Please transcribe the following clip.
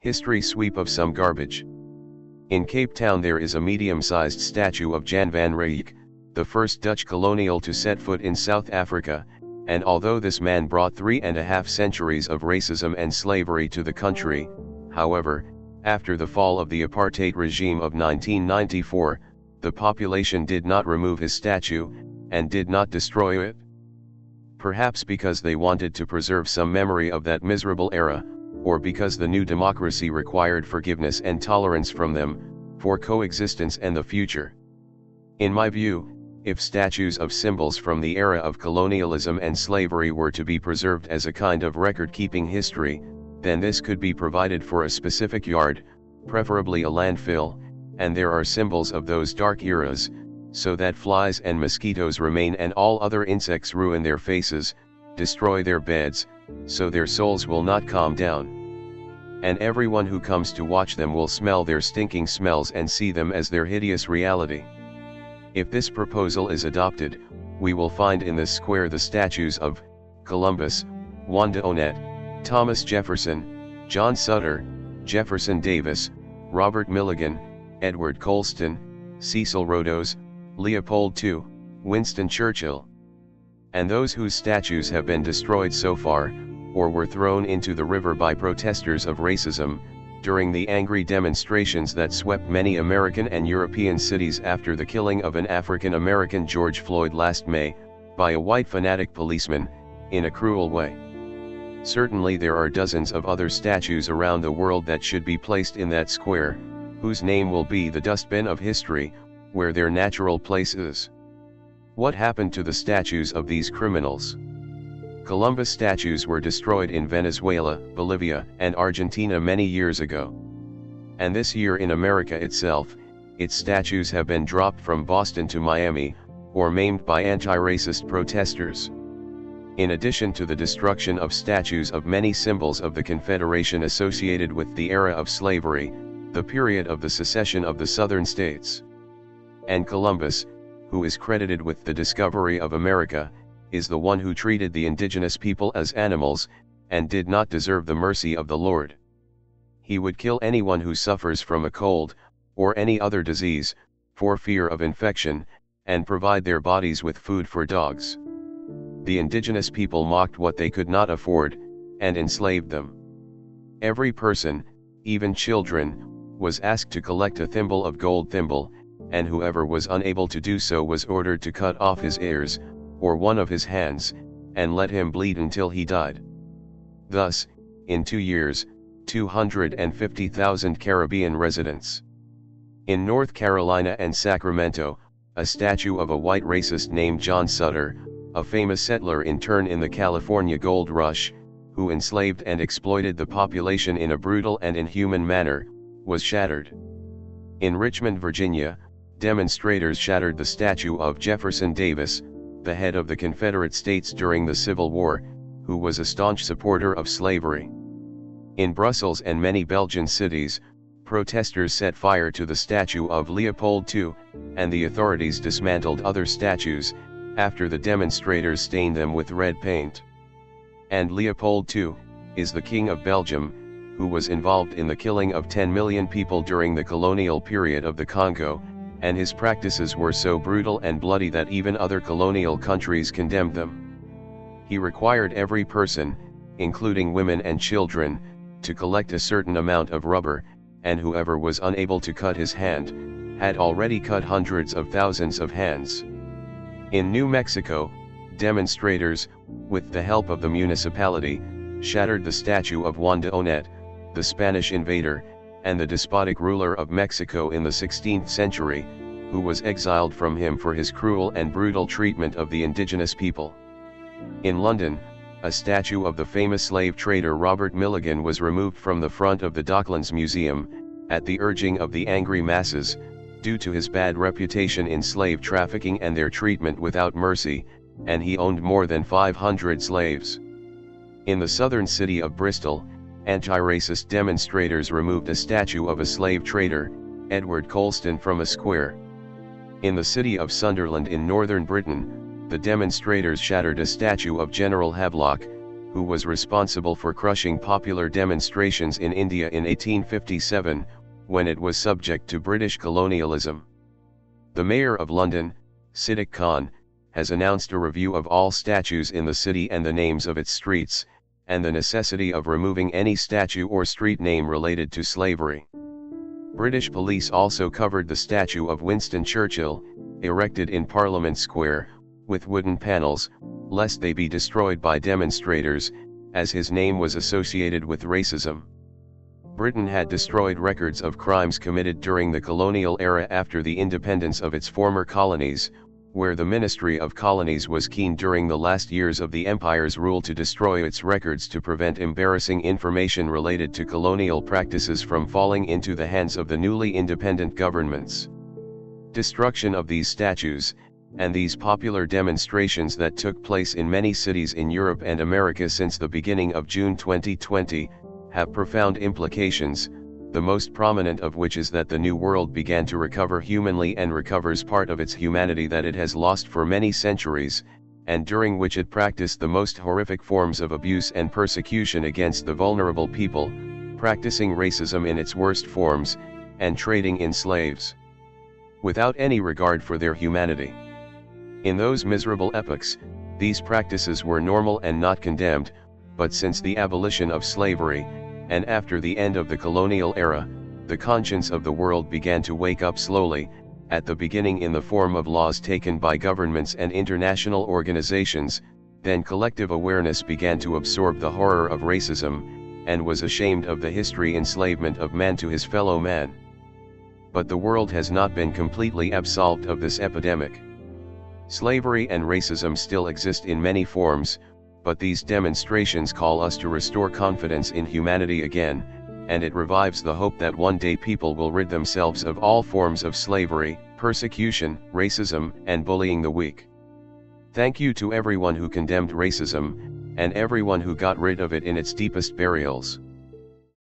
History sweep of some garbage. In Cape Town there is a medium-sized statue of Jan van Riebeeck, the first Dutch colonial to set foot in South Africa, and although this man brought 3.5 centuries of racism and slavery to the country, however, after the fall of the apartheid regime of 1994, the population did not remove his statue, and did not destroy it. Perhaps because they wanted to preserve some memory of that miserable era, or because the new democracy required forgiveness and tolerance from them, for coexistence and the future. In my view, if statues of symbols from the era of colonialism and slavery were to be preserved as a kind of record-keeping history, then this could be provided for a specific yard, preferably a landfill, and there are symbols of those dark eras, so that flies and mosquitoes remain and all other insects ruin their faces, destroy their beds, so their souls will not calm down. And everyone who comes to watch them will smell their stinking smells and see them as their hideous reality. If this proposal is adopted, we will find in this square the statues of Columbus, Wanda Onett, Thomas Jefferson, John Sutter, Jefferson Davis, Robert Milligan, Edward Colston, Cecil Rhodes, Leopold II, Winston Churchill. And those whose statues have been destroyed so far, or were thrown into the river by protesters of racism, during the angry demonstrations that swept many American and European cities after the killing of an African American George Floyd last May, by a white fanatic policeman, in a cruel way. Certainly there are dozens of other statues around the world that should be placed in that square, whose name will be the dustbin of history, where their natural place is. What happened to the statues of these criminals? Columbus statues were destroyed in Venezuela, Bolivia, and Argentina many years ago. And this year in America itself, its statues have been dropped from Boston to Miami, or maimed by anti-racist protesters. In addition to the destruction of statues of many symbols of the Confederation associated with the era of slavery, the period of the secession of the Southern states. And Columbus, who is credited with the discovery of America, is the one who treated the indigenous people as animals, and did not deserve the mercy of the Lord. He would kill anyone who suffers from a cold, or any other disease, for fear of infection, and provide their bodies with food for dogs. The indigenous people mocked what they could not afford, and enslaved them. Every person, even children, was asked to collect a thimble of gold thimble, and whoever was unable to do so was ordered to cut off his ears, or one of his hands, and let him bleed until he died. Thus, in 2 years, 250,000 Caribbean residents. In North Carolina and Sacramento, a statue of a white racist named John Sutter, a famous settler in turn in the California Gold Rush, who enslaved and exploited the population in a brutal and inhuman manner, was shattered. In Richmond, Virginia, demonstrators shattered the statue of Jefferson Davis, the head of the Confederate States during the Civil War, who was a staunch supporter of slavery. In Brussels and many Belgian cities, protesters set fire to the statue of Leopold II, and the authorities dismantled other statues, after the demonstrators stained them with red paint. And Leopold II is the King of Belgium, who was involved in the killing of 10 million people during the colonial period of the Congo, and his practices were so brutal and bloody that even other colonial countries condemned them. He required every person, including women and children, to collect a certain amount of rubber, and whoever was unable to cut his hand, had already cut hundreds of thousands of hands. In New Mexico, demonstrators, with the help of the municipality, shattered the statue of Wanda Onett, the Spanish invader, and the despotic ruler of Mexico in the 16th century, who was exiled from him for his cruel and brutal treatment of the indigenous people. In London, a statue of the famous slave trader Robert Milligan was removed from the front of the Docklands Museum, at the urging of the angry masses, due to his bad reputation in slave trafficking and their treatment without mercy, and he owned more than 500 slaves. In the southern city of Bristol, anti-racist demonstrators removed a statue of a slave trader, Edward Colston, from a square. In the city of Sunderland in northern Britain, the demonstrators shattered a statue of General Havelock, who was responsible for crushing popular demonstrations in India in 1857, when it was subject to British colonialism. The Mayor of London, Siddiq Khan, has announced a review of all statues in the city and the names of its streets, and the necessity of removing any statue or street name related to slavery. British police also covered the statue of Winston Churchill, erected in Parliament Square, with wooden panels, lest they be destroyed by demonstrators, as his name was associated with racism. Britain had destroyed records of crimes committed during the colonial era after the independence of its former colonies, where the Ministry of Colonies was keen during the last years of the empire's rule to destroy its records to prevent embarrassing information related to colonial practices from falling into the hands of the newly independent governments. Destruction of these statues, and these popular demonstrations that took place in many cities in Europe and America since the beginning of June 2020, have profound implications, the most prominent of which is that the New World began to recover humanly and recovers part of its humanity that it has lost for many centuries, and during which it practiced the most horrific forms of abuse and persecution against the vulnerable people, practicing racism in its worst forms, and trading in slaves, without any regard for their humanity. In those miserable epochs, these practices were normal and not condemned, but since the abolition of slavery, and after the end of the colonial era, the conscience of the world began to wake up slowly, at the beginning in the form of laws taken by governments and international organizations, then collective awareness began to absorb the horror of racism, and was ashamed of the history enslavement of man to his fellow man. But the world has not been completely absolved of this epidemic. Slavery and racism still exist in many forms, but these demonstrations call us to restore confidence in humanity again, and it revives the hope that one day people will rid themselves of all forms of slavery, persecution, racism, and bullying the weak. Thank you to everyone who condemned racism, and everyone who got rid of it in its deepest burials.